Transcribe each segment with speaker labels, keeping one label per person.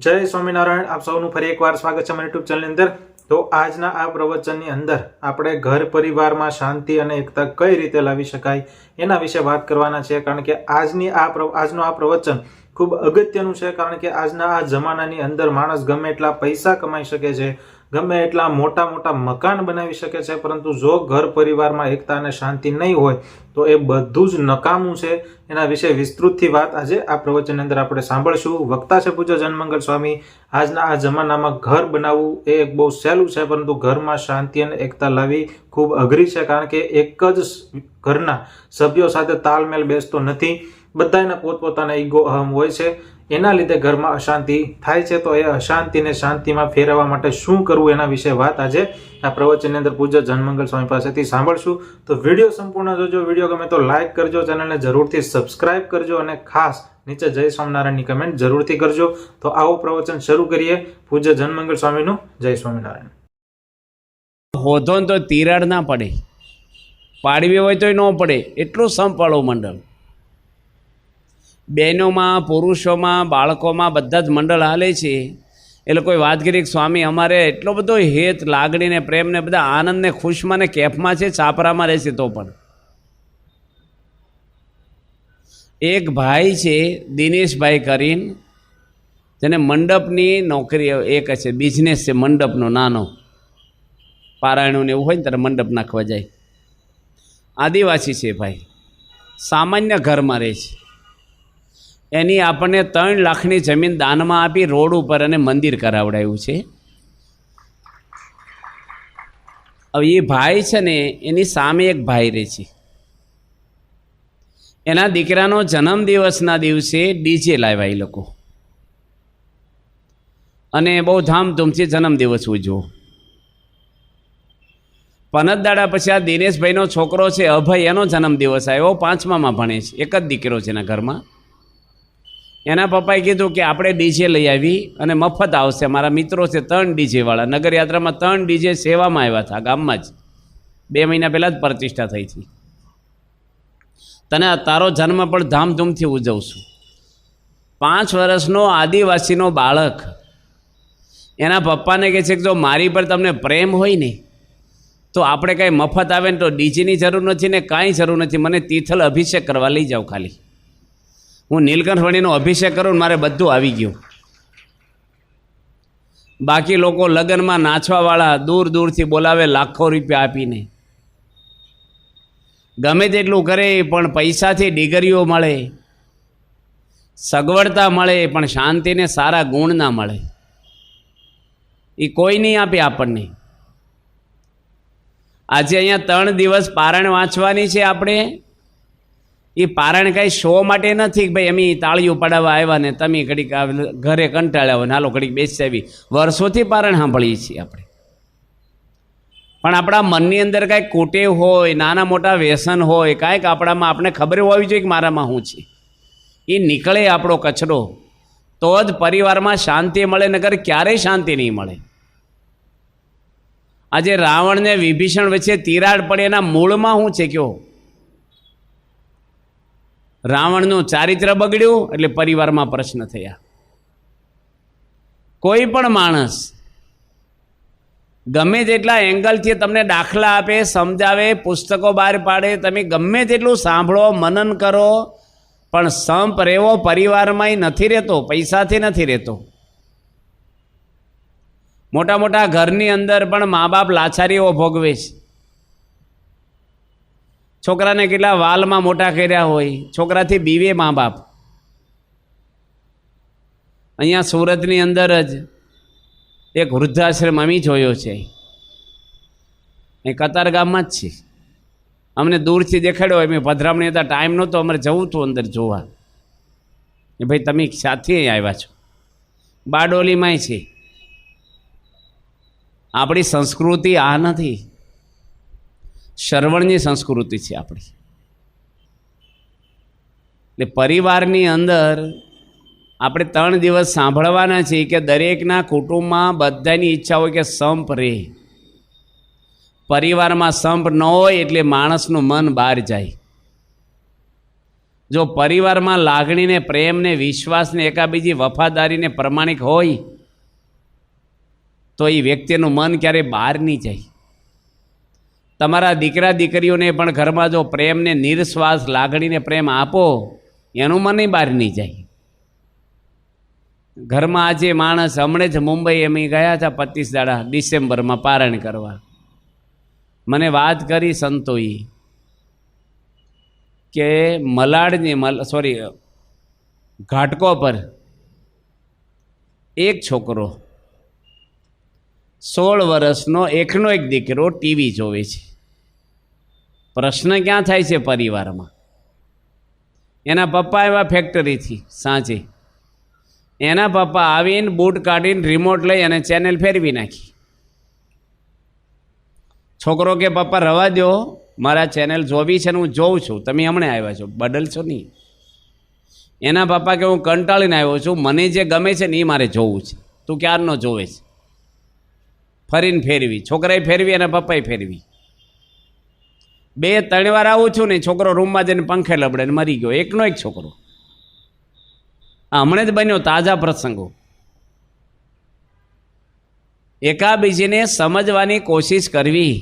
Speaker 1: जय स्वामीनारायण। आप सौનું ફરી એકવાર સ્વાગત છે મારી યુટ્યુબ ચેનલની અંદર। તો આજના આ પ્રવચનની અંદર આપણે ઘર પરિવારમાં શાંતિ અને એકતા કઈ રીતે લાવી શકાય એના વિશે વાત કરવાના છે। કારણ કે આજનો આ પ્રવચન ખૂબ અગત્યનું છે। કારણ કે આજના આ જમાનાની અંદર માણસ ગમે એટલા પૈસા કમાઈ શકે છે, ગમે એટલા મોટા મોટા મકાન બનાવી શકે છે, પરંતુ જો ઘર પરિવારમાં એકતા અને શાંતિ નહીં હોય તો એ બધું જ નકામું છે। એના વિશે વિસ્તૃતથી વાત આજે આ પ્રવચનની અંદર આપણે સાંભળશું। વક્તા છે પૂજ્ય જનમંગલ સ્વામી। આજના આ જમાનામાં ઘર બનાવવું એ એક બહુ સહેલું છે, પરંતુ ઘરમાં શાંતિ અને એકતા લાવવી ખૂબ અઘરી છે। કારણ કે એક જ ઘરના સભ્યો સાથે તાલમેલ બેસતો નથી। બધાના પોતપોતાના ઈગો અહમ હોય છે, એના લીધે ઘરમાં અશાંતિ થાય છે। તો એ અશાંતિને શાંતિમાં ફેરવવા માટે શું કરવું એના વિશે વાત આજે આ પ્રવચનની અંદર પૂજ્ય જનમંગલ સ્વામી પાસેથી સાંભળશું। તો વિડીયો સંપૂર્ણ જોજો। વિડીયો ગમે તો લાઈક કરજો, ચેનલને જરૂરથી સબસ્ક્રાઇબ કરજો અને ખાસ નીચે જય સ્વામિનારાયણની કમેન્ટ જરૂરથી કરજો। તો આવો પ્રવચન શરૂ કરીએ પૂજ્ય જનમંગલ સ્વામીનું। જય સ્વામિનારાયણ।
Speaker 2: હોધો તો તિરાડ ના પડે, પાડવી હોય તો ન પડે એટલું સંપાળો મંડળ। બહેનોમાં, પુરુષોમાં, બાળકોમાં બધા જ મંડળ હાલે છે। એ લોકોએ વાત કરી કે સ્વામી અમારે એટલો બધો હેત, લાગણી ને પ્રેમ ને બધા આનંદ ને ખુશમાં ને કેફમાં છે, છાપરામાં રહેશે તો પણ। એક ભાઈ છે દિનેશભાઈ કરીને, જેને મંડપની નોકરી એક છે, બિઝનેસ છે મંડપનો નાનો, પારાયણું ને એવું હોય ને ત્યારે મંડપ નાખવા જાય। આદિવાસી છે ભાઈ, સામાન્ય ઘરમાં રહે છે। એની આપણને 3 લાખની જમીન દાનમાં આપી રોડ ઉપર અને મંદિર કરાવડાવ્યું છે। હવે એ ભાઈ છે ને એની સામે એક ભાઈ રહે છે, એના દીકરાનો જન્મદિવસના દિવસે ડીજે લાવ્યા એ લોકો અને બહુ ધામધૂમથી જન્મદિવસ ઉજવો। 15 દાડા પછી આ દિનેશભાઈનો છોકરો છે અભય, એનો જન્મદિવસ આવ્યો, 5મામાં ભણે છે, એક જ દીકરો છે એના ઘરમાં। એના પપ્પાએ કીધું કે આપણે ડીજે લઈ આવી અને મફત આવશે। મારા મિત્રો છે 3 ડીજેવાળા, નગરયાત્રામાં 3 ડીજે સેવામાં આવ્યા હતા ગામમાં જ, 2 મહિના પહેલાં જ પ્રતિષ્ઠા થઈ હતી। તને તારો જન્મ પણ ધામધૂમથી ઉજવશું। 5 વર્ષનો આદિવાસીનો બાળક એના પપ્પાને કહે છે કે જો મારી પર તમને પ્રેમ હોય ને તો આપણે કાંઈ મફત આવે ને તો ડીજેની જરૂર નથી ને કાંઈ જરૂર નથી, મને તિથલ અભિષેક કરવા લઈ જાઓ, ખાલી હું નીલકંઠવણીનો અભિષેક કરું, મારે બધું આવી ગયું। બાકી લોકો લગ્નમાં નાચવાવાળા દૂર દૂરથી બોલાવે, લાખો રૂપિયા આપીને, ગમે તેટલું કરે, પણ પૈસાથી ડિગરીઓ મળે, સગવડતા મળે, પણ શાંતિને સારા ગુણ ના મળે। એ કોઈ નહીં આપે આપણને। આજે અહીંયા 3 દિવસ પારણ વાંચવાની છે આપણે। એ પારણ કાંઈ શો માટે નથી કે ભાઈ અમે તાળીઓ પડાવવા આવ્યા ને તમે ઘડીક ઘરે કંટાળ્યા હોય ને હાલો ઘડીક બેસી આવી। વર્ષોથી પારણ સાંભળીએ છીએ આપણે, પણ આપણા મનની અંદર કાંઈક કુટેવ હોય, નાના મોટા વ્યસન હોય, કાંઈક આપણામાં આપણે ખબર હોવી જોઈએ કે મારામાં શું છે, એ નીકળે આપણો કચરો, તો જ પરિવારમાં શાંતિ મળે, નકર ક્યારેય શાંતિ નહીં મળે। આજે રાવણ ને વિભીષણ વચ્ચે તિરાડ પડે એના મૂળમાં શું છે કયો? રાવણનું ચારિત્ર બગડ્યું એટલે પરિવારમાં પ્રશ્ન થયા। કોઈ પણ માણસ ગમે તેટલા એંગલથી તમને દાખલા આપે, સમજાવે, પુસ્તકો બહાર પાડે, તમે ગમે તેટલું સાંભળો, મનન કરો, પણ સંપ રહેવો પરિવારમાં નથી રહેતો, પૈસાથી નથી રહેતો। મોટા મોટા ઘરની અંદર પણ મા બાપ લાચારીઓ ભોગવે છે। છોકરાને કેટલા વાલમાં મોટા કર્યા હોય, છોકરાથી બીવે મા બાપ। અહીંયા સુરતની અંદર જ એક વૃદ્ધાશ્રમ અમે જોયો છે, એ કતાર ગામમાં જ છે, અમને દૂરથી દેખાડ્યો, અમે પધરામણી હતા, ટાઈમ નહોતો, અમારે જવું હતું અંદર જોવા, એ ભાઈ તમે સાથે આવ્યા છો, બારડોલીમાંય છે। આપણી સંસ્કૃતિ આ નથી, શ્રવણની સંસ્કૃતિ છે આપણી। એટલે પરિવારની અંદર આપણે 3 દિવસ સાંભળવાના છીએ કે દરેકના કુટુંબમાં બધાની ઈચ્છા હોય કે સંપ રહે। પરિવારમાં સંપ ન હોય એટલે માણસનું મન બહાર જાય। જો પરિવારમાં લાગણીને, પ્રેમને, વિશ્વાસને, એકાબીજી વફાદારીને પ્રમાણિક હોય તો એ વ્યક્તિનું મન ક્યારેય બહાર નહીં જાય. તમારા દીકરા દીકરીઓને પણ ઘરમાં જો પ્રેમને, નિર્શ્વાસ લાગણીને પ્રેમ આપો, એનું મન બહાર નહીં જાય. ઘરમાં આજે માણસ, હમણાં જ મુંબઈ અમે ગયા હતા 25 દાડા ડિસેમ્બરમાં પારણ કરવા. મને વાત કરી સંતોએ કે ઘાટકો પર એક છોકરો 16 વર્ષનો એકનો એક દીકરો ટીવી જોવે છે. પ્રશ્ન ક્યાં થાય છે પરિવારમાં? એના પપ્પા આવ્યા ફેક્ટરીથી સાંજે, એના પપ્પા આવીને બૂટ કાઢીને રિમોટ લઈ અને ચેનલ ફેરવી નાખી. છોકરો કે પપ્પા રવા દો, મારા ચેનલ જોવી છે ને હું જોઉં છું, તમે હમણાં આવ્યા છો, બદલશો નહીં. એના પપ્પા કે હું કંટાળીને આવ્યો છું, મને જે ગમે છે ને એ મારે જોવું છે, તું ક્યારનો જોવે છે. ફરીને ફેરવી, છોકરાએ ફેરવી અને પપ્પાએ ફેરવી. 2-3 વાર આવું છું ને છોકરો રૂમમાં જઈને પંખે લબડે ને મરી ગયો, એકનો એક છોકરો. હમણાં જ બન્યો, તાજા પ્રસંગો. એકાબીજીને સમજવાની કોશિશ કરવી,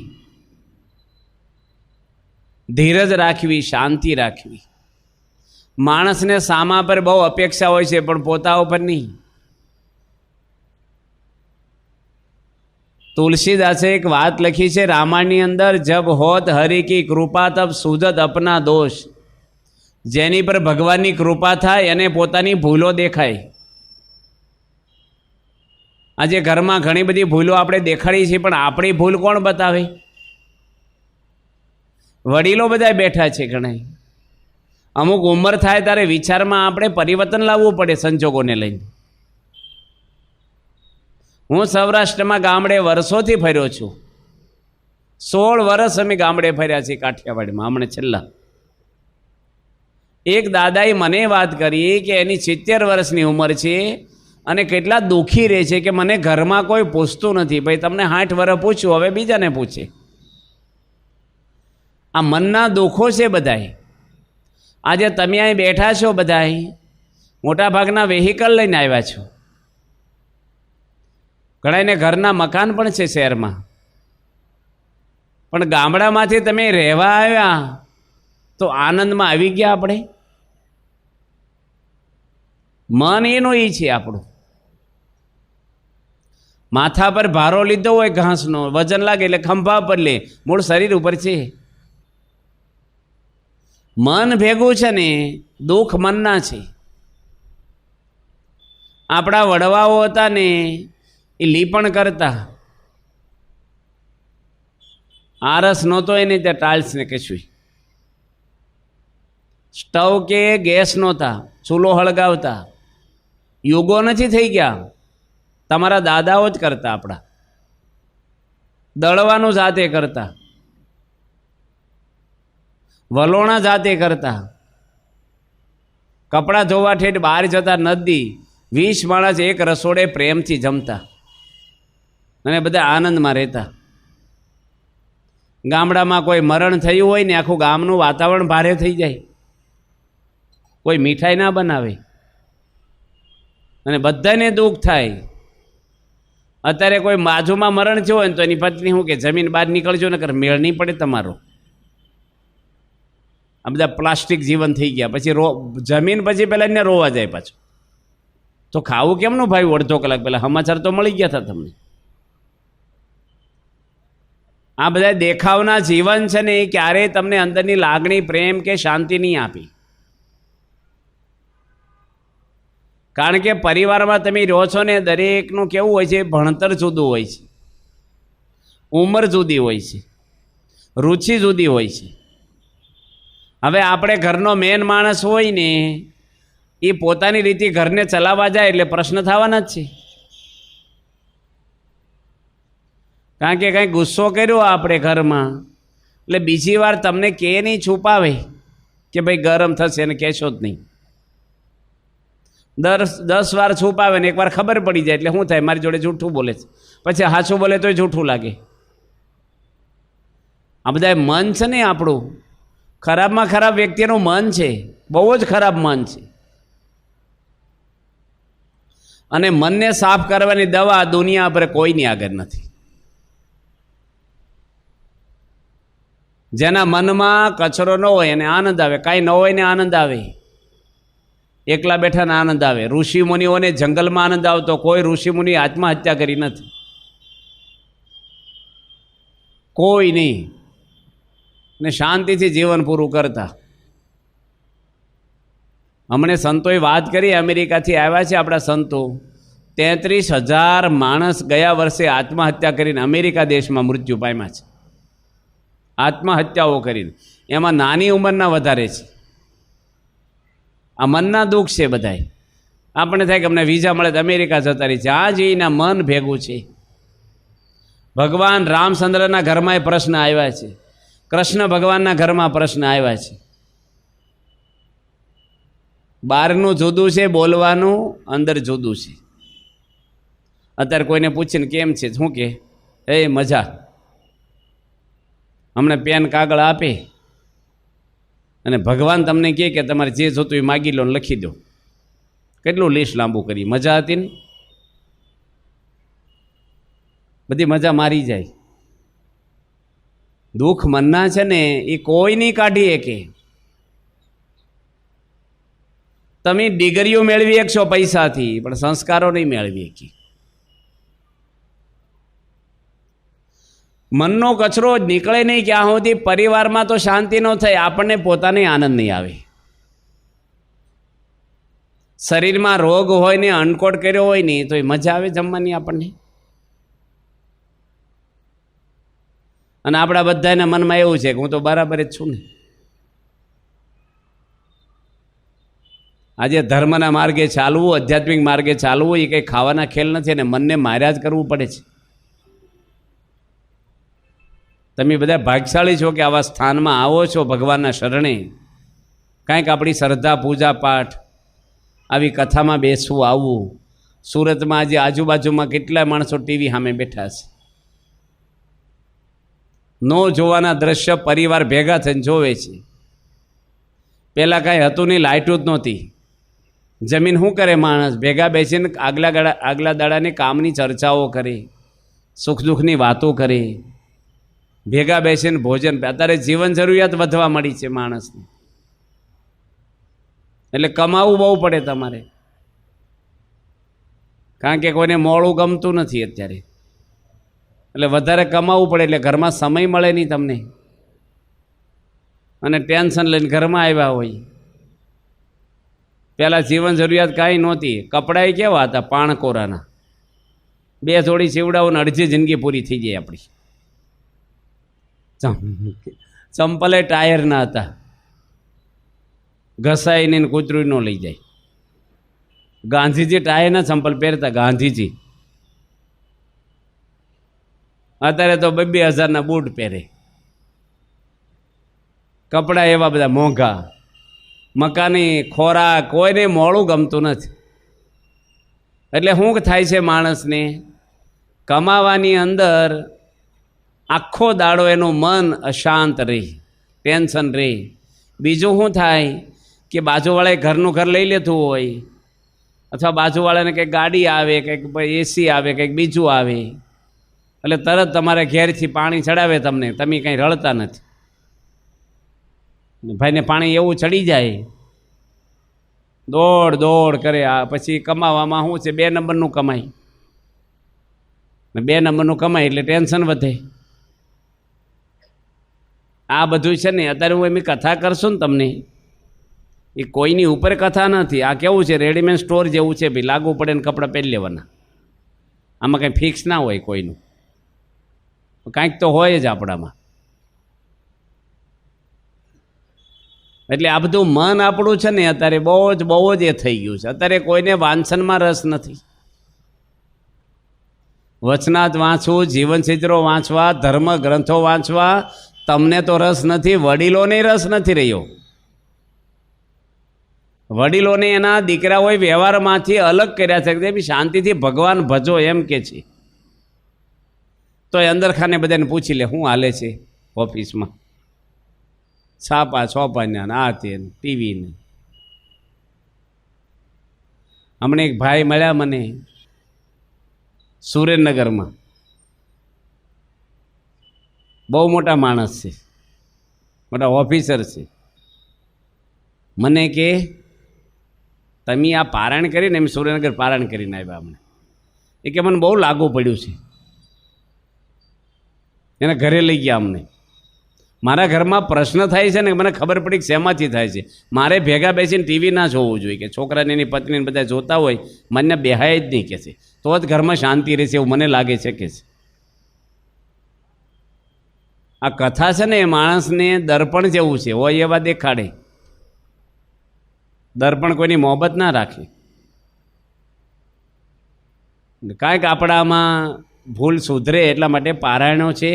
Speaker 2: ધીરજ રાખવી, શાંતિ રાખવી. માણસને સામા પર બહુ અપેક્ષા હોય છે પણ પોતા ઉપર નહીં. તુલસીદાસે એક વાત લખી છે રામાયણની અંદર, જબ હોત હરિ કી કૃપા તબ સુજત અપના દોષ. જેની પર ભગવાનની કૃપા થાય એને પોતાની ભૂલો દેખાય. આજે ઘરમાં ઘણી બધી ભૂલો આપણે દેખાડી છે, પણ આપણી ભૂલ કોણ બતાવે? વડીલો બધા બેઠા છે ઘણા. અમુક ઉંમર થાય ત્યારે વિચારમાં આપણે પરિવર્તન લાવવું પડે સંજોગોને લઈને. હું સૌરાષ્ટ્રમાં ગામડે વર્ષોથી ફર્યો છું. 16 વર્ષ અમે ગામડે ફર્યા છીએ કાઠિયાવાડમાં. હમણાં છેલ્લા એક દાદાએ મને વાત કરી કે એની 70 વર્ષની ઉંમર છે અને કેટલા દુઃખી રહે છે કે મને ઘરમાં કોઈ પૂછતું નથી. ભાઈ તમને 60 વર્ષ પૂછ્યું, હવે બીજાને પૂછે. આ મનના દુઃખો છે બધાય. આજે તમે અહીં બેઠા છો બધાય, મોટાભાગના વેહિકલ લઈને આવ્યા છો. ઘણાને ઘરના મકાન પણ છે શહેરમાં, પણ ગામડામાંથી તમે રહેવા આવ્યા તો આનંદમાં આવી ગયા. આપણે મન એનું એ છે આપણું. માથા પર ભારો લીધો હોય ઘાસનો, વજન લાગે એટલે ખંભા પર લે, મૂળ શરીર ઉપર છે. મન ભેગું છે ને દુઃખ મનના છે. આપણા વડવાઓ હતા ને એ લીપણ કરતા, આરસ નહોતો એને ત્યાં ટાઇલ્સ ને કશું, સ્ટવ કે ગેસ નહોતા, ચૂલો હળગાવતા. યુગો નથી થઈ ગયા, તમારા દાદાઓ જ કરતા. આપણા દળવાનું જાતે કરતા, વલોણા જાતે કરતા, કપડાં ધોવા ઠેઠ બહાર જતા નદી, 20 માણસ એક રસોડે પ્રેમથી જમતા અને બધા આનંદમાં રહેતા. ગામડામાં કોઈ મરણ થયું હોય ને આખું ગામનું વાતાવરણ ભારે થઈ જાય. કોઈ મીઠાઈ ના બનાવે અને બધાને દુઃખ થાય. અત્યારે કોઈ બાજુમાં મરણ થયું હોય ને તો એની પત્ની શું કે, જમીન બહાર નીકળજો નકર મેળ નહીં પડે તમારો. આ બધા પ્લાસ્ટિક જીવન થઈ ગયા. પછી જમીન પછી પહેલાં એને રોવા જાય પાછું. તો ખાવું કેમનું ભાઈ? અડધો કલાક પહેલાં સમાચાર તો મળી ગયા હતા તમને. આ બધા દેખાવના જીવન છે ને એ ક્યારેય તમને અંદરની લાગણી, પ્રેમ કે શાંતિ નહીં આપી. કારણ કે પરિવારમાં તમે રહો છો ને, દરેકનું કેવું હોય છે, ભણતર જુદું હોય છે, ઉંમર જુદી હોય છે, રુચિ જુદી હોય છે. હવે આપણે ઘરનો મેન માણસ હોય ને એ પોતાની રીતે ઘરને ચલાવવા જાય એટલે પ્રશ્ન થવાના જ છે. કારણ કે કંઈ ગુસ્સો કર્યો આપણે ઘરમાં એટલે બીજી વાર તમને કે નહીં છુપાવે કે ભાઈ ગરમ થશે અને કહેશો જ નહીં. 10 વાર છુપાવે ને એકવાર ખબર પડી જાય એટલે શું થાય, મારી જોડે જૂઠું બોલે છે, પછી સાચું બોલે તોય જૂઠું લાગે. આ બધા મન છે ને આપણું, ખરાબમાં ખરાબ વ્યક્તિનું મન છે, બહુ જ ખરાબ મન છે. અને મનને સાફ કરવાની દવા દુનિયા પર કોઈની આગળ નથી. જેના મનમાં કચરો ન હોય એને આનંદ આવે, કાંઈ ન હોય ને આનંદ આવે, એકલા બેઠાને આનંદ આવે. ઋષિમુનિઓને જંગલમાં આનંદ આવતો, કોઈ ઋષિમુનિ આત્મહત્યા કરી નથી, કોઈ નહીં, ને શાંતિથી જીવન પૂરું કરતા. હમણે સંતોએ વાત કરી, અમેરિકાથી આવ્યા છે આપણા સંતો, 33,000 માણસ ગયા વર્ષે આત્મહત્યા કરીને અમેરિકા દેશમાં મૃત્યુ પામ્યા છે, આત્મહત્યાઓ કરીને. એમાં નાની ઉંમરના વધારે છે. આ મનના દુઃખ છે બધાય. આપણે થાય કે અમને વિઝા મળે તો અમેરિકા જતા રહી છે. આ જ એના મન ભેગું છે. ભગવાન રામચંદ્રના ઘરમાં એ પ્રશ્ન આવ્યા છે, કૃષ્ણ ભગવાનના ઘરમાં પ્રશ્ન આવ્યા છે. બહારનું જુદું છે બોલવાનું, અંદર જુદું છે. અત્યારે કોઈને પૂછીને કેમ છે, શું કે એ મજા, હમણાં પેન કાગળ આપે અને ભગવાન તમને કહે કે તમારે જે જોતું એ માગી લો ને લખી દો. કેટલું લિસ્ટ લાંબુ કરી, મજા હતી ને, બધી મજા મારી જાય. દુઃખ મનના છે ને એ કોઈ નહીં કાઢી શકે. તમે ડિગ્રીઓ મેળવી શકશો પૈસાથી, પણ સંસ્કારો નહીં મેળવી શકી. મનનો કચરો જ નીકળે નહીં ક્યાં સુધી પરિવારમાં તો શાંતિ ન થાય, આપણને પોતાને આનંદ નહીં આવે. શરીરમાં રોગ હોય ને અનકોટ કર્યો હોય ને તો એ મજા આવે જમવાની આપણને. અને આપણા બધાના મનમાં એવું છે કે હું તો બરાબર જ છું ને. આજે ધર્મના માર્ગે ચાલવું, આધ્યાત્મિક માર્ગે ચાલવું એ કંઈ ખાવાના ખેલ નથી, અને મનને માર્યા જ કરવું પડે છે. તમે બધા ભાગ્યશાળી છો કે આવા સ્થાનમાં આવો છો ભગવાનના શરણે. કાંઈક આપણી શ્રદ્ધા, પૂજા પાઠ, આવી કથામાં બેસવું, આવવું. સુરતમાં આજે આજુબાજુમાં કેટલા માણસો ટીવી સામે બેઠા છે. નો જોવાના દ્રશ્ય પરિવાર ભેગા થઈને જોવે છે. પહેલાં કાંઈ હતું નહીં, લાઇટું જ નહોતી. જમીન શું કરે માણસ, ભેગા બેસીને આગલા દાડાની કામની ચર્ચાઓ કરે, સુખ દુઃખની વાતો કરે, ભેગા બેસીને ભોજન. અત્યારે જીવન જરૂરિયાત વધવા મળી છે માણસની, એટલે કમાવું બહુ પડે તમારે, કારણ કે કોઈને મોડું ગમતું નથી અત્યારે, એટલે વધારે કમાવું પડે, એટલે ઘરમાં સમય મળે નહીં તમને, અને ટેન્શન લઈને ઘરમાં આવ્યા હોય. પહેલાં જીવન જરૂરિયાત કાંઈ નહોતી, કપડાં કેવા હતા પાણકોરાના, 2 જોડી સીવડાવો ને અડધી જિંદગી પૂરી થઈ જાય આપણી. ચંપલે ટાયરના હતા, ઘસાઈને કૂતરું ન લઈ જાય. ગાંધીજી ટાયરના ચંપલ પહેરતા, ગાંધીજી. અત્યારે તો 2,000 બૂટ પહેરે, કપડાં એવા બધા મોંઘા, મકાની, ખોરાક, કોઈને મોડું ગમતું નથી. એટલે શું થાય છે માણસને, કમાવાની અંદર આખો દાડો એનું મન અશાંત રહે, ટેન્શન રહે. બીજું શું થાય કે બાજુવાળાએ ઘરનું ઘર લઈ લેતું હોય, અથવા બાજુવાળાને કંઈક ગાડી આવે, કંઈક એસી આવે, કંઈક બીજું આવે, એટલે તરત તમારે ઘેરથી પાણી ચડાવે તમને, તમે કંઈ રળતા નથી. ભાઈને પાણી એવું ચડી જાય, દોડ દોડ કરે. આ પછી કમાવામાં શું છે, 2 નંબરનું કમાય, 2 નંબરનું કમાય એટલે ટેન્શન વધે. આ બધું છે ને, અત્યારે હું એમની કથા કરશું ને તમને, એ કોઈની ઉપર કથા નથી. આ કેવું છે, રેડીમેડ સ્ટોર જેવું છે, ભાઈ લાગુ પડે ને કપડાં પહેરી લેવાના. આમાં કંઈ ફિક્સ ના હોય કોઈનું, કાંઈક તો હોય જ આપણામાં. એટલે આ બધું મન આપણું છે ને અત્યારે બહુ જ એ થઈ ગયું છે. અત્યારે કોઈને વાંચનમાં રસ નથી. વચનાત વાંચવું, જીવનચિત્રો વાંચવા, ધર્મ ગ્રંથો વાંચવા તમને તો રસ નથી, વડીલોને રસ નથી રહ્યો. વડીલોને એના દીકરાઓએ વ્યવહારમાંથી અલગ કર્યા છે કે શાંતિથી ભગવાન ભજો એમ કે છે. તો એ અંદર ખાને બધાને પૂછી લે શું હાલે છે ઓફિસમાં, છાપા છોપાના ને આ તે ટીવી ને. હમણાં એક ભાઈ મળ્યા મને સુરેન્દ્રનગરમાં, બહુ મોટા માણસ છે, મોટા ઓફિસર છે. મને કે તમે આ પારાયણ કરીને, એમ સુરેન્દ્રનગર પારાયણ કરીને આવ્યા હમણાં, એ કે મને બહુ લાગુ પડ્યું છે. એને ઘરે લઈ ગયા અમને. મારા ઘરમાં પ્રશ્ન થાય છે ને, મને ખબર પડી કે શેમાંથી થાય છે. મારે ભેગા બેસીને ટીવી ના જોવું જોઈએ, કે છોકરાને એની પત્નીને બધા જોતા હોય, મને બેહાય જ નહીં કે છે, તો જ ઘરમાં શાંતિ રહેશે એવું મને લાગે છે કે છે. આ કથા છે ને એ માણસને દર્પણ જેવું છે, હોય એવા દેખાડે. દર્પણ કોઈની મોહબ્બત ના રાખે. કાંઈક આપણામાં ભૂલ સુધરે એટલા માટે પારાયણો છે.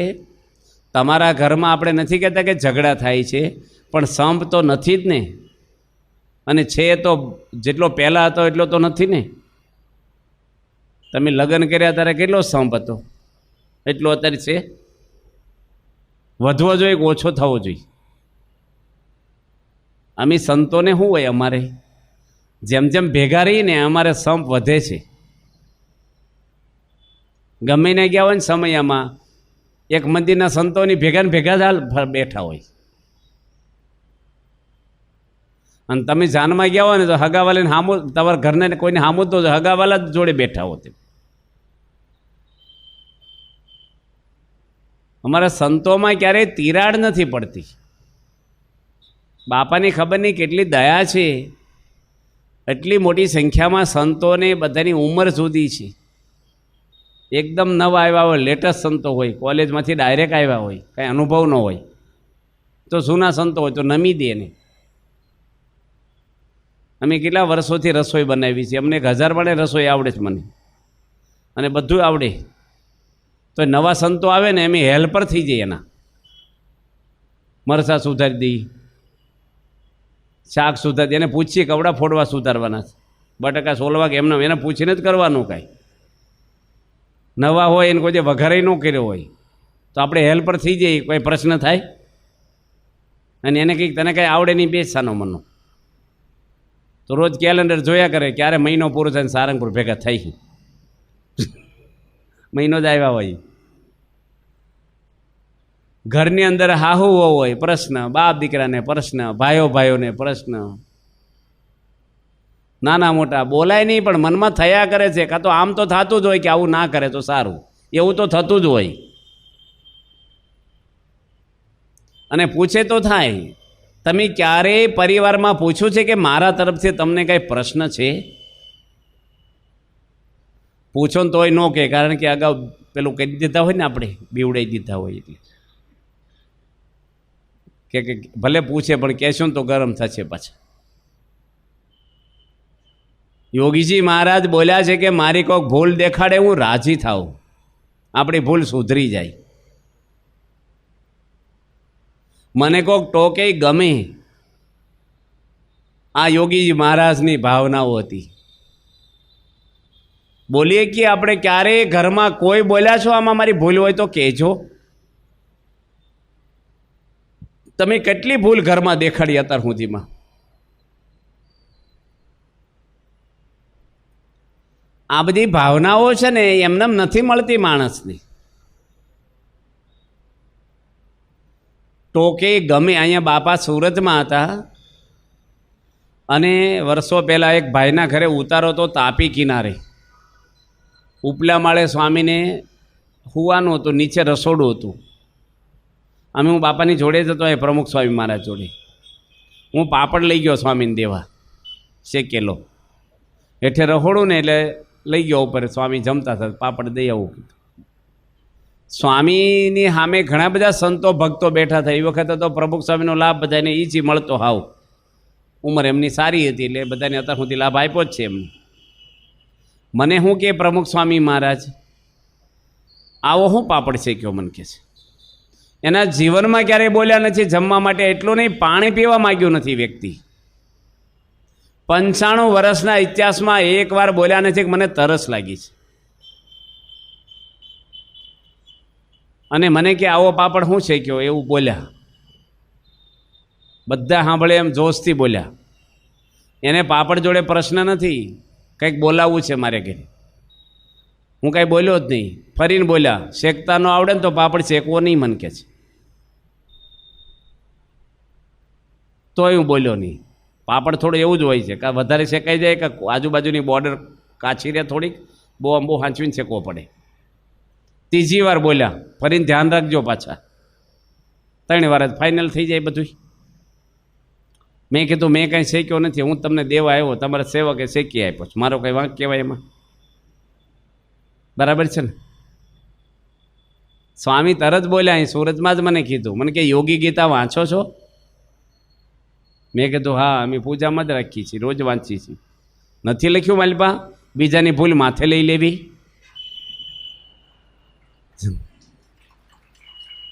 Speaker 2: તમારા ઘરમાં આપણે નથી કહેતા કે ઝઘડા થાય છે, પણ સંપ તો નથી જ ને. અને છે તો જેટલો પહેલાં હતો એટલો તો નથી ને. તમે લગ્ન કર્યા ત્યારે કેટલો સંપ હતો, એટલો અત્યારે છે. વધવો જોઈએ કે ઓછો થવો જોઈએ? અમે સંતોને શું હોય, અમારે જેમ જેમ ભેગા રહીને અમારે સંપ વધે છે. ગમે ને ગયા હોય ને સમયમાં, એક મંદિરના સંતોની ભેગા ને ભેગા જ બેઠા હોય. અને તમે જાનમાં ગયા હોય ને તો હગાવાલાને હામો, તમારા ઘરને કોઈને હામો તો હગાવાલા જ જોડે બેઠા હો. અમારા સંતોમાં ક્યારેય તિરાડ નથી પડતી. બાપાની ખબર નહીં કેટલી દયા છે, એટલી મોટી સંખ્યામાં સંતોને બધાની ઉંમર સુધી છે. એકદમ નવા આવ્યા હોય, લેટેસ્ટ સંતો હોય, કોલેજમાંથી ડાયરેક્ટ આવ્યા હોય, કાંઈ અનુભવ ન હોય, તો જૂના સંતો હોય તો નમી દે ને. અમે કેટલા વર્ષોથી રસોઈ બનાવી છે, અમને 1000 પાણે રસોઈ આવડે છે મને, અને બધું આવડે. તો નવા સંતો આવે ને એમ હેલ્પર થઈ જાય. એના મરસા સુધારી દઈ, શાક સુધારી, એને પૂછીએ કવડા ફોડવા સુધારવાના છે, બટાકા સોલવા કે એમને એને પૂછીને જ કરવાનું. કાંઈ નવા હોય એને કોઈ જે વઘારે ન કર્યો હોય તો આપણે હેલ્પર થઈ જઈએ. કોઈ પ્રશ્ન થાય અને એને કંઈક તને કાંઈ આવડે નહીં, બેસ સાનો મનો, તો રોજ કેલેન્ડર જોયા કરે ક્યારે મહિનો પૂરો થાય, સારંગપુર ભેગા થઈ મહિનો જ આવ્યા હોય. ઘરની અંદર હાહુ હોય પ્રશ્ન, બાપ દીકરાને પ્રશ્ન, ભાઈઓને પ્રશ્ન, નાના મોટા બોલાય નહીં પણ મનમાં થયા કરે છે. કાં તો આમ તો થતું જ હોય કે આવું ના કરે તો સારું, એવું તો થતું જ હોય. અને પૂછે તો થાય. તમે ક્યારેય પરિવારમાં પૂછ્યું છે કે મારા તરફથી તમને કાંઈ પ્રશ્ન છે? પૂછો ને તોય ન કહે, કારણ કે અગાઉ પેલું કહી દીધા હોય ને, આપણે બીવડાઈ દીધા હોય. એટલે કે ભલે પૂછે પણ કહેશો ને તો ગરમ થશે પાછા. યોગીજી મહારાજ બોલ્યા છે કે મારી કોઈક ભૂલ દેખાડે હું રાજી થાઉં, આપણી ભૂલ સુધરી જાય. મને કોઈક ટોકે ગમે. આ યોગીજી મહારાજની ભાવનાઓ હતી. બોલીએ કે આપણે ક્યારેય ઘરમાં કોઈ બોલ્યા છો આમાં મારી ભૂલ હોય તો કહેજો. તમે કેટલી ભૂલ ઘરમાં દેખાડી અત્યાર સુધીમાં? આ બધી ભાવનાઓ છે ને એમને નથી મળતી માણસની. ટોકે ગમે. અહીંયા બાપા સુરતમાં હતા અને વર્ષો પહેલાં એક ભાઈના ઘરે ઉતારો તો તાપી કિનારે, ઉપલા માળે સ્વામીને હુવાનું હતું, નીચે રસોડું હતું. અમે હું બાપાની જોડે જ હતો, એ પ્રમુખ સ્વામી મહારાજ જોડે. હું પાપડ લઈ ગયો સ્વામીને દેવા, શેકેલો. હેઠે રહોડું ને એટલે લઈ ગયો ઉપર, સ્વામી જમતા હતા, પાપડ દઈ આવું. સ્વામીની સામે ઘણા બધા સંતો ભક્તો બેઠા હતા. એ વખતે તો પ્રમુખ સ્વામીનો લાભ બધાને ઈજી મળતો. હાવ ઉંમર એમની સારી હતી એટલે બધાને અત્યાર સુધી લાભ આપ્યો જ છે એમને. મને શું કે પ્રમુખ સ્વામી મહારાજ આવો શું પાપડ શેક્યો? મને કહે છે એના જીવનમાં ક્યારેય બોલ્યા નથી જમવા માટે, એટલું નહીં પાણી પીવા માગ્યું નથી વ્યક્તિ. 95 વર્ષના ઇતિહાસમાં એકવાર બોલ્યા નથી કે મને તરસ લાગી છે. અને મને કે આવો પાપડ શું શેક્યો એવું બોલ્યા. બધા સાંભળે એમ જોશથી બોલ્યા. એને પાપડ જોડે પ્રશ્ન નથી, કંઈક બોલાવવું છે મારે ઘરે. હું કાંઈ બોલ્યો જ નહીં. ફરીને બોલ્યા, શેકતા ન આવડે ને તો પાપડ શેકવો નહીં, મન કે છે. તોય હું બોલ્યો નહીં. પાપડ થોડું એવું જ હોય છે, કાં વધારે શેકાઈ જાય કે આજુબાજુની બોર્ડર કાચી રહે થોડીક, બહુ આંબો હાંચવીને શેકવો પડે. ત્રીજી વાર બોલ્યા, ફરીને ધ્યાન રાખજો પાછા. 3 વાર જ ફાઇનલ થઈ જાય બધું. મેં કીધું મેં કાંઈ શેક્યો નથી, હું તમને દેવા આવ્યો, તમારા સેવકે શેકી આપ્યો છું, મારો કંઈ વાંક કહેવાય એમાં? બરાબર છે ને? સ્વામી તરત બોલ્યા, અહીં સુરતમાં જ મને કીધું, મને કે યોગી ગીતા વાંચો છો? મેં કીધું હા, અમે પૂજામાં જ રાખીએ છીએ, રોજ વાંચીએ છીએ. નથી લખ્યું માલપા બીજાની ભૂલ માથે લઈ લેવી?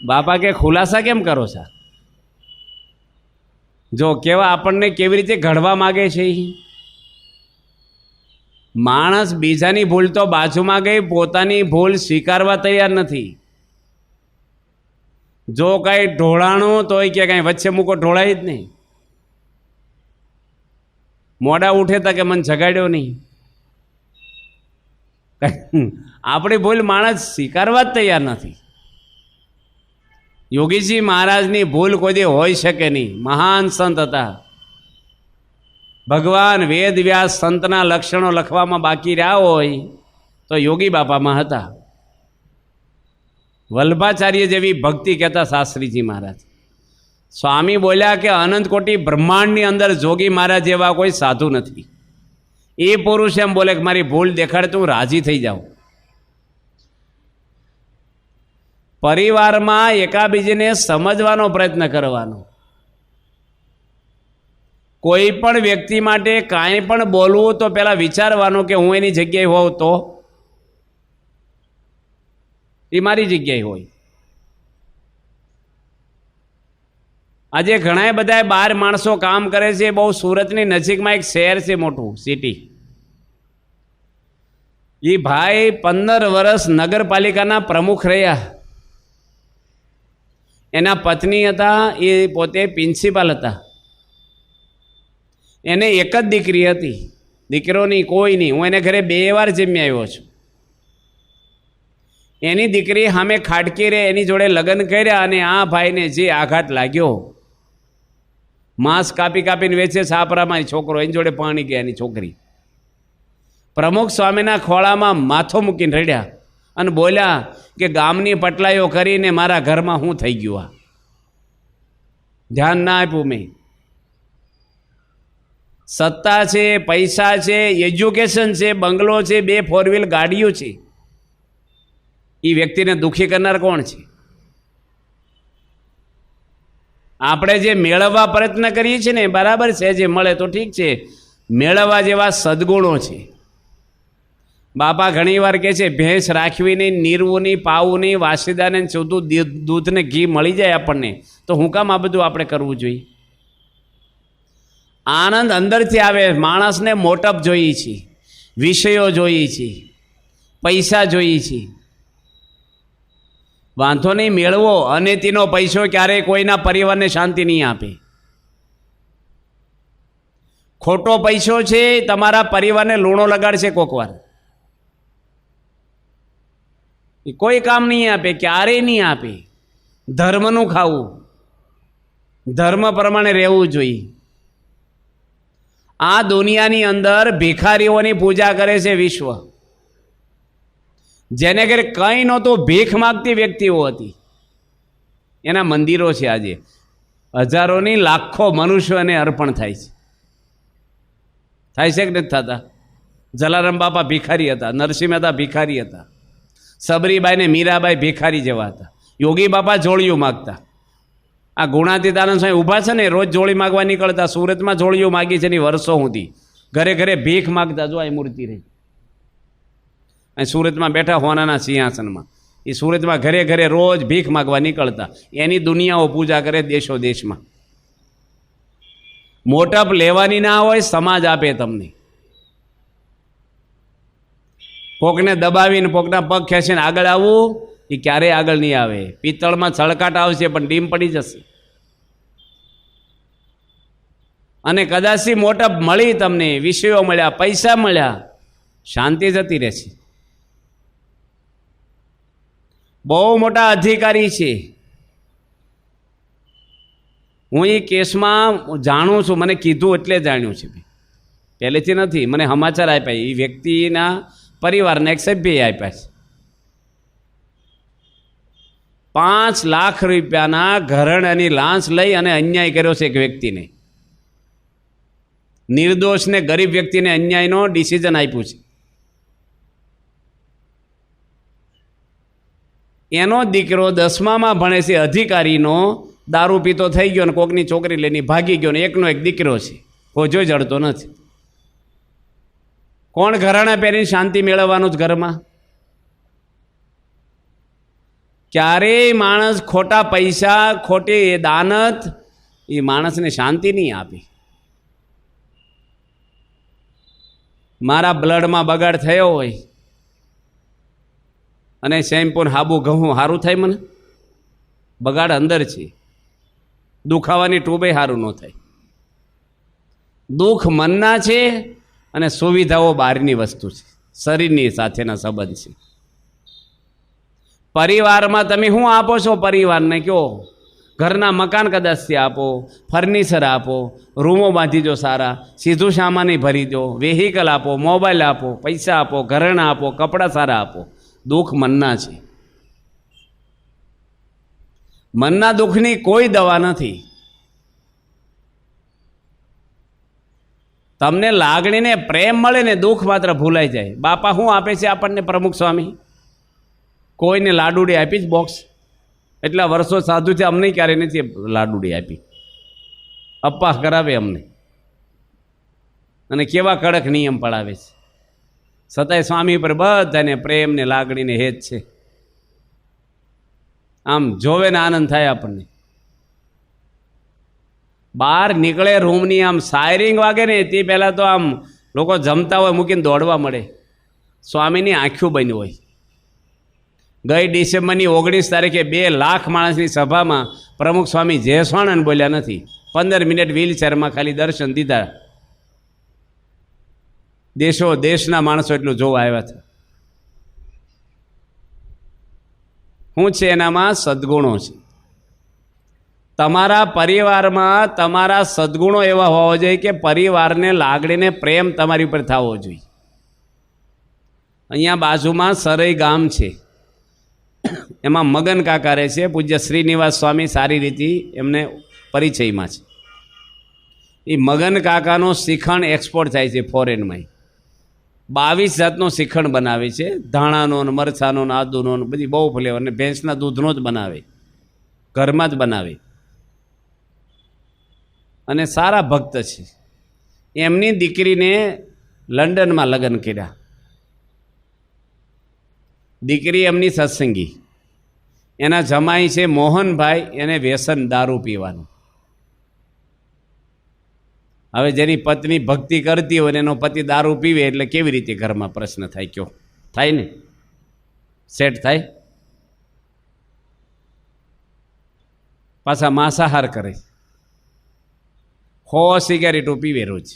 Speaker 2: બાપા કે ખુલાસા કેમ કરો છો? જો કેવા આપણને કેવી રીતે ઘડવા માગે છે. માણસ બીજાની ભૂલ તો બાજુમાં ગઈ, પોતાની ભૂલ સ્વીકારવા તૈયાર નથી. જો કાંઈ ઢોળાણું તોય કે કાંઈ વચ્ચે મૂકો ઢોળાય જ નહીં. મોડા ઉઠે તા કે મને જગાડ્યો નહીં. આપણી ભૂલ માણસ સ્વીકારવા જ તૈયાર નથી. યોગીજી મહારાજની ભૂલ કોઈ દી હોઈ શકે નહીં. મહાન સંત હતા. ભગવાન વેદ વ્યાસ સંતના લક્ષણો લખવામાં બાકી રહ્યા હોય તો યોગી બાપામાં હતા. વલ્ભાચાર્ય જેવી ભક્તિ કહેતા શાસ્ત્રીજી મહારાજ. સ્વામી બોલ્યા કે અનંત કોટી બ્રહ્માંડની અંદર જોગી મહારાજ જેવા કોઈ સાધુ નથી. એ પુરુષ એમ બોલે કે મારી ભૂલ દેખાડે તો હું રાજી થઈ જાઉં. પરિવારમાં એકાબીજીને સમજવાનો પ્રયત્ન કરવાનો. કોઈ પણ વ્યક્તિ માટે કાંઈ પણ બોલવું તો પહેલાં વિચારવાનું કે હું એની જગ્યાએ હોઉં તો એ મારી જગ્યાએ હોય. આજે ઘણા બધા બહાર માણસો કામ કરે છે. બહુ સુરતની નજીકમાં એક શહેર છે, મોટું સિટી. એ ભાઈ 15 વર્ષ નગરપાલિકાના પ્રમુખ રહ્યા. એના પત્ની હતા, એ પોતે પ્રિન્સિપાલ હતા. એને એક જ દીકરી હતી, દીકરો નહીં, કોઈ નહીં. હું એને ઘરે 2 વાર જમી આવ્યો છું. એની દીકરી સામે ખાટકી રે એની જોડે લગ્ન કર્યા અને આ ભાઈને જે આઘાત લાગ્યો, માંસ કાપી કાપીને વેચે છાપરામાં છોકરો, એની જોડે પાણી ગયા એની છોકરી. પ્રમુખ સ્વામીના ખોળામાં માથો મૂકીને રડ્યા અને બોલ્યા કે ગામની પટલાઈઓ કરીને મારા ઘરમાં શું થઈ ગયું? આ ધ્યાન ના આપ્યું મેં. સત્તા છે, પૈસા છે, એજ્યુકેશન છે, બંગલો છે, 2 4 વ્હીલ ગાડીઓ છે, એ વ્યક્તિને દુઃખી કરનાર કોણ છે? આપણે જે મેળવવા પ્રયત્ન કરીએ છીએ ને, બરાબર છે, જે મળે તો ઠીક છે. મેળવવા જેવા સદગુણો છે. બાપા ઘણી વાર કહે છે ભેંસ રાખવી નહીં, નીરવું નહીં, પાવું નહીં, વાસીદાને શુદ્ધ દૂધને ઘી મળી જાય આપણને, તો હું કામ આ બધું આપણે કરવું જોઈએ? આનંદ અંદરથી આવે. માણસને મોટપ જોઈએ છે, વિષયો જોઈએ છે, પૈસા જોઈએ છે. વાંધો નહીં, મેળવો. અનેતીનો પૈસો ક્યારેય કોઈના પરિવારને શાંતિ નહીં આપે. ખોટો પૈસો છે તમારા પરિવારને લૂણો લગાડશે કોક વાર. એ કોઈ કામ નહીં આપે, ક્યારેય નહીં આપે. ધર્મનું ખાવું, ધર્મ પ્રમાણે રહેવું જોઈએ. આ દુનિયાની અંદર ભિખારીઓની પૂજા કરે છે વિશ્વ. જેને ઘરે કંઈ નહોતું, ભીખ માગતી વ્યક્તિઓ હતી, એના મંદિરો છે. આજે હજારોની લાખો મનુષ્યોને અર્પણ થાય છે. થાય છે કે નથી થતા? જલારામ બાપા ભિખારી હતા, નરસિંહ મહેતા ભિખારી હતા, સબરીબાઈ ને મીરાબાઈ ભિખારી જેવા હતા. યોગી બાપા જોડિયું માગતા. આ ગુણાતીતાનંદ સ્વામી ઊભા છે ને, રોજ જોડી માગવા નીકળતા. સુરતમાં જોડિયું માગી છે એની વર્ષો સુધી. ઘરે ઘરે ભીખ માગતા. જો આ મૂર્તિ રહી અહીં સુરતમાં બેઠા હોનાના સિંહાસનમાં. એ સુરતમાં ઘરે ઘરે રોજ ભીખ માગવા નીકળતા. એની દુનિયાઓ પૂજા કરે દેશો દેશમાં. મોટપ લેવાની ના હોય, સમાજ આપે તમને. કોકને દબાવીને કોકના પગ ખેંચીને આગળ આવવું, એ ક્યારેય આગળ નહીં આવે. પિત્તળમાં છળકાટ આવશે પણ ડીમ પડી જશે. અને કદાચથી મોટપ મળી, તમને વિષયો મળ્યા, પૈસા મળ્યા, શાંતિ જતી રહેશે. બહુ મોટા અધિકારી છે. હું એ કેસમાં જાણું છું, મને કીધું એટલે જાણ્યું છે. પહેલેથી નથી, મને સમાચાર આપ્યા, એ વ્યક્તિના પરિવારના એક સભ્યએ આપ્યા છે. 5 લાખ રૂપિયાના ઘરેણાની લાંચ લઈ અને અન્યાય કર્યો છે એક વ્યક્તિને. નિર્દોષને, ગરીબ વ્યક્તિને અન્યાયનો ડિસિઝન આપ્યું છે. એનો દીકરો 10મામાં ભણે છે, અધિકારીનો, દારૂ પીતો થઈ ગયો ને કોકની છોકરી લઈને ભાગી ગયો ને એકનો એક દીકરો છે, કોઈ જડતો નથી. કોણ ઘરાણા પહેરીને શાંતિ મેળવવાનું જ ઘરમાં? ક્યારેય માણસ ખોટા પૈસા, ખોટી દાનત એ માણસને શાંતિ નહીં આપી. મારા બ્લડમાં બગાડ થયો હોય અને શેમ્પૂ હાબુ ઘઉં સારું થાય? મને બગાડ અંદર છે, દુખાવાની ટૂબે સારું ન થાય. દુઃખ મનના છે અને સુવિધાઓ બહારની વસ્તુ છે, શરીરની સાથેના સંબંધ છે. પરિવારમાં તમે શું આપો છો? પરિવારને કહો ઘરના મકાન કદાચથી આપો, ફર્નિચર આપો, રૂમો બાંધી દો સારા, સીધું સામાન ભરી દો, વેહિકલ આપો, મોબાઈલ આપો, પૈસા આપો, ઘરેણાં આપો, કપડાં સારા આપો. દુઃખ મનના છે. મનના દુઃખની કોઈ દવા નથી. તમને લાગણીને પ્રેમ મળે ને દુઃખ માત્ર ભૂલાઈ જાય. બાપા શું આપે છે આપણને પ્રમુખ સ્વામી? કોઈને લાડુડી આપી જ બોક્સ? એટલા વર્ષો સાધુ છે, અમને ક્યારેય નથી લાડુડી આપી. અપવાસ કરાવે અમને અને કેવા કડક નિયમ પડાવે છે. છતાંય સ્વામી પર બધાને પ્રેમ ને લાગણીને હેત છે. આમ જોવે ને આનંદ થાય આપણને. બહાર નીકળે રૂમની આમ સાયરિંગ વાગે ને તે પહેલાં તો આમ લોકો જમતા હોય મૂકીને દોડવા મળે. સ્વામીની આંખો બની હોય. ગઈ ડિસેમ્બરની 19 તારીખે 2 લાખ માણસની સભામાં પ્રમુખ સ્વામી જય સ્વાનંદ બોલ્યા નથી. 15 મિનિટ વ્હીલચેરમાં ખાલી દર્શન દીધા. દેશના માણસો એટલું જોવા આવ્યા હતા. શું છે એનામાં? સદ્ગુણો છે. તમારા પરિવારમાં તમારા સદ્ગુણો એવા હોવા જોઈએ કે પરિવારને લાગણીને પ્રેમ તમારી ઉપર થવો જોઈએ. અહીંયા બાજુમાં સરઈ ગામ છે, એમાં મગન કાકા રહે છે. પૂજ્ય શ્રીનિવાસ સ્વામી સારી રીતે એમને પરિચયમાં છે. એ મગન કાકાનો શ્રીખંડ એક્સપોર્ટ થાય છે ફોરેનમાં. 22 જાતનો શ્રીખંડ બનાવે છે. ધાણાનો ને મરચાનો ને આદુનો ને બધી બહુ ફ્લેવર, ને ભેંસના દૂધનો જ બનાવે, ઘરમાં જ બનાવે. અને સારા ભક્ત છે. એમની દીકરીને લંડનમાં લગ્ન કર્યા. દીકરી એમની સત્સંગી. એના જમાઈ છે મોહનભાઈ, એને વ્યસન દારૂ પીવાનું. હવે જેની પત્ની ભક્તિ કરતી હોય ને એનો પતિ દારૂ પીવે એટલે કેવી રીતે ઘરમાં પ્રશ્ન થાય? કયો થાય ને? સેટ થાય? પાછા માંસાહાર કરે, 100 સિગારેટો પીવે રોજ.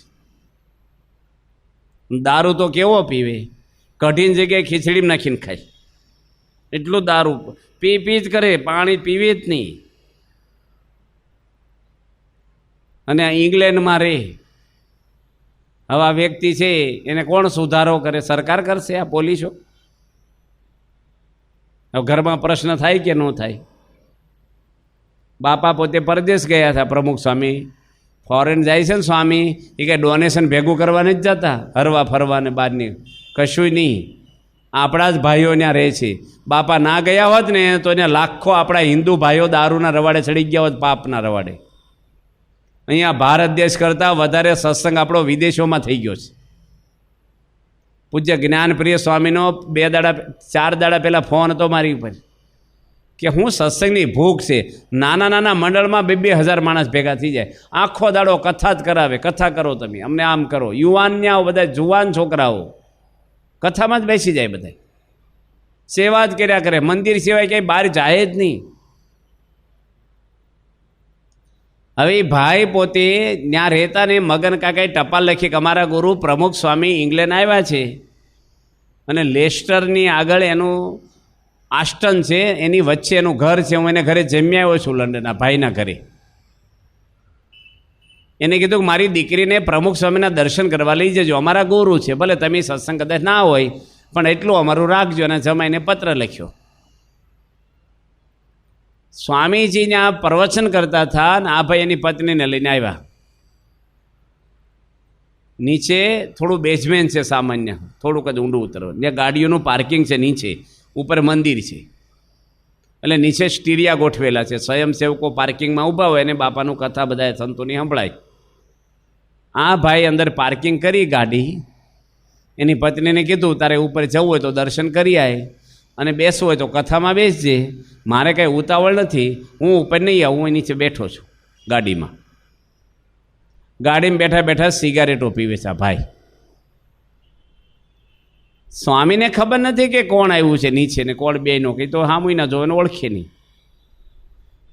Speaker 2: દારૂ તો કેવો પીવે? કઢીની જગ્યાએ ખીચડીમાં નાખીને ખાય. એટલું દારૂ પી જ કરે, પાણી પીવે જ નહીં. અને ઇંગ્લેન્ડમાં રહે. હવે આ વ્યક્તિ છે એને કોણ સુધારો કરે? સરકાર કરશે? આ પોલીસો? હવે ઘરમાં પ્રશ્ન થાય કે ન થાય? બાપા પોતે પરદેશ ગયા હતા પ્રમુખ સ્વામી. ફોરેન જાય છે ને સ્વામી, એ કંઈ ડોનેશન ભેગું કરવા નથી જતા, હરવા ફરવા ને બહારની કશું નહીં. આપણા જ ભાઈઓ ત્યાં રહે છે. બાપા ના ગયા હોત ને તો ત્યાં લાખો આપણા હિન્દુ ભાઈઓ દારૂના રવાડે ચડી ગયા હોત, પાપના રવાડે. અહીંયા ભારત દેશ કરતાં વધારે સત્સંગ આપણો વિદેશોમાં થઈ ગયો છે. પૂજ્ય જ્ઞાનપ્રિય સ્વામીનો 4 દાડા પહેલાં ફોન હતો મારી ઉપર કે હું સત્સંગની ભૂખ છે. નાના મંડળમાં 2,000 માણસ ભેગા થઈ જાય, આખો દાડો કથા જ કરાવે. કથા કરો તમે, અમને આમ કરો. યુવાનને બધા જુવાન છોકરાઓ કથામાં જ બેસી જાય, બધા સેવા જ કર્યા કરે. મંદિર સિવાય ક્યાંય બહાર જાય જ નહીં. હવે એ ભાઈ પોતે ત્યાં રહેતા ને મગન કાકાએ ટપાલ લખી કે અમારા ગુરુ પ્રમુખ સ્વામી ઇંગ્લેન્ડ આવ્યા છે અને લેસ્ટરની આગળ એનું આસ્ટન છે, એની વચ્ચે એનું ઘર છે. હું એને ઘરે જમી આવ્યો છું લંડનના ભાઈના ઘરે. એને કીધું કે મારી દીકરીને પ્રમુખ સ્વામીના દર્શન કરવા લઈ જજો, અમારા ગુરુ છે, ભલે તમે સત્સંગ કદાચ ના હોય પણ એટલું અમારું રાખજો. અને જમાઈને પત્ર લખ્યો. સ્વામીજીને આ પ્રવચન કરતા હતા ને આ ભાઈ એની પત્નીને લઈને આવ્યા. નીચે થોડું બેઝમેન્ટ છે, સામાન્ય થોડુંક જ ઊંડું ઉતરવું, ત્યાં ગાડીઓનું પાર્કિંગ છે, નીચે ઉપર મંદિર છે, એટલે નીચે સ્ટીરિયા ગોઠવેલા છે. સ્વયંસેવકો પાર્કિંગમાં ઊભા હોય અને બાપાનું કથા બધા સંતોની સંભળાય. આ ભાઈ અંદર પાર્કિંગ કરી ગાડી, એની પત્નીને કીધું તારે ઉપર જવું હોય તો દર્શન કરી આય અને બેસવું હોય તો કથામાં બેસજે, મારે કાંઈ ઉતાવળ નથી, હું ઉપર નહીં આવું, હું નીચે બેઠો છું ગાડીમાં. ગાડીમાં બેઠા બેઠા સિગારેટો પીવે છે આ ભાઈ. સ્વામીને ખબર નથી કે કોણ આવ્યું છે નીચે ને કોણ બેનો, કંઈ તો હામુય ના જોવે ને ઓળખે નહીં.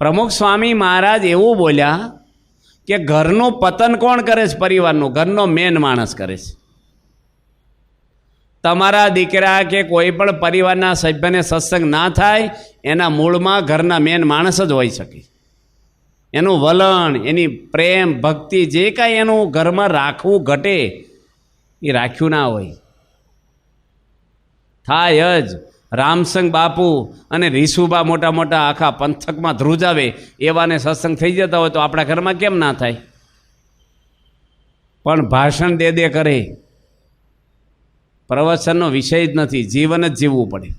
Speaker 2: પ્રમુખ સ્વામી મહારાજ એવું બોલ્યા કે ઘરનું પતન કોણ કરે છે? પરિવારનું, ઘરનો મેન માણસ કરે છે. તમારા દીકરા કે કોઈ પણ પરિવારના સભ્યને સત્સંગ ના થાય, એના મૂળમાં ઘરના મેન માણસ જ હોઈ શકે. એનું વલણ, એની પ્રેમ ભક્તિ જે કાંઈ એનું ઘરમાં રાખવું ઘટે એ રાખ્યું ના હોય. થાય જ રામસંગ બાપુ અને રીસુબા મોટા મોટા આખા પંથકમાં ધ્રુજાવે એવાને સત્સંગ થઈ જતા હોય તો આપણા ઘરમાં કેમ ના થાય? પણ ભાષણ દે કરે, પ્રવચનનો વિષય જ નથી, જીવન જ જીવવું પડે.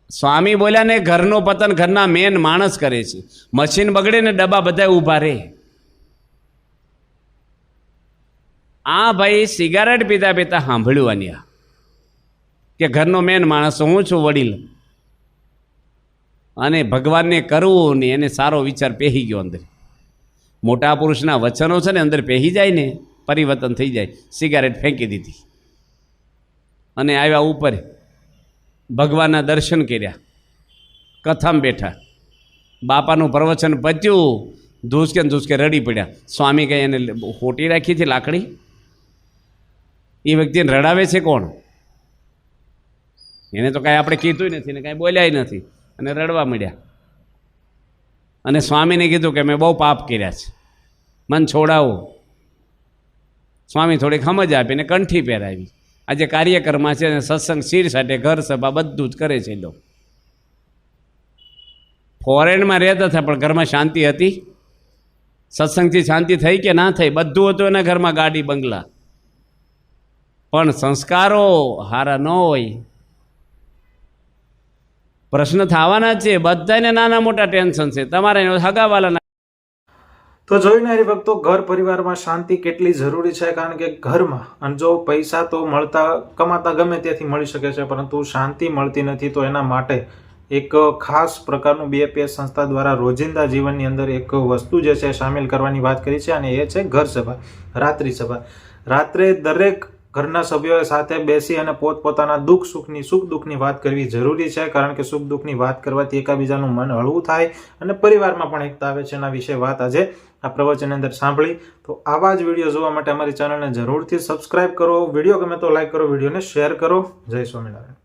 Speaker 2: સ્વામી બોલ્યા ને ઘરનું પતન ઘરના મેન માણસ કરે છે. મશીન બગડે ને ડબ્બા બધા ઊભા રહે. આ ભાઈ સિગારેટ પીતા પીતા સાંભળ્યું આન્યા કે ઘરનો મેન માણસ હું છું, વડીલ, અને ભગવાનને કરવું ને એને સારો વિચાર પહેરી ગયો અંદર. મોટા પુરુષના વચનો છે ને અંદર પહેરી જાય ને પરિવર્તન થઈ જાય. સિગારેટ ફેંકી દીધી અને આવ્યા ઉપર, ભગવાનના દર્શન કર્યા, કથામાં બેઠા, બાપાનું પ્રવચન પત્યું, ધૂસકે રડી પડ્યા. સ્વામી કંઈ એને ખોટી રાખી છે લાકડી? એ વ્યક્તિને રડાવે છે કોણ? એને તો કાંઈ આપણે કીધું નથી ને કાંઈ બોલ્યા નથી અને રડવા મળ્યા. અને સ્વામીને કીધું કે મેં બહુ પાપ કર્યા છે, મન છોડાવો. સ્વામી થોડીક સમજ આપીને કંઠી પહેરાવી. આજે કાર્યક્રમમાં છે અને સત્સંગ શીર સાથે ઘર સભા બધું જ કરે છે. લોકો ફોરેનમાં રહેતા હતા પણ ઘરમાં શાંતિ હતી? સત્સંગથી શાંતિ થઈ કે ના થઈ? બધું હતું એના ઘરમાં, ગાડી બંગલા, પણ સંસ્કારો હારા ન હોય. પ્રશ્ન થવાના જ છે બધાને, નાના મોટા ટેન્શન છે તમારે હગાવાલા.
Speaker 1: તો જોઈને હરિભક્તો, ઘર પરિવારમાં શાંતિ કેટલી જરૂરી છે. કારણ કે ઘરમાં અને જો પૈસા તો કમાતા ગમે ત્યાંથી મળી શકે છે, પરંતુ શાંતિ મળતી નથી. તો એના માટે એક ખાસ પ્રકારનું BAPS સંસ્થા દ્વારા રોજિંદા જીવનની અંદર એક વસ્તુ જે છે સામેલ કરવાની વાત કરી છે, અને એ છે ઘર સભા, રાત્રિ સભા. રાત્રે દરેક ઘરના સભ્યોએ સાથે બેસી અને પોતપોતાના સુખ દુઃખની વાત કરવી જરૂરી છે. કારણ કે સુખ દુઃખની વાત કરવાથી એકાબીજાનું મન હળવું થાય અને પરિવારમાં પણ એકતા આવે છે. એના વિશે વાત આજે આ પ્રવચનની અંદર સાંભળી. તો આવા જ વિડીયો જોવા માટે અમારી ચેનલને જરૂરથી સબસ્ક્રાઇબ કરો. વિડીયો ગમે તો લાઈક કરો, વિડીયોને શેર કરો. જય સ્વામિનારાયણ.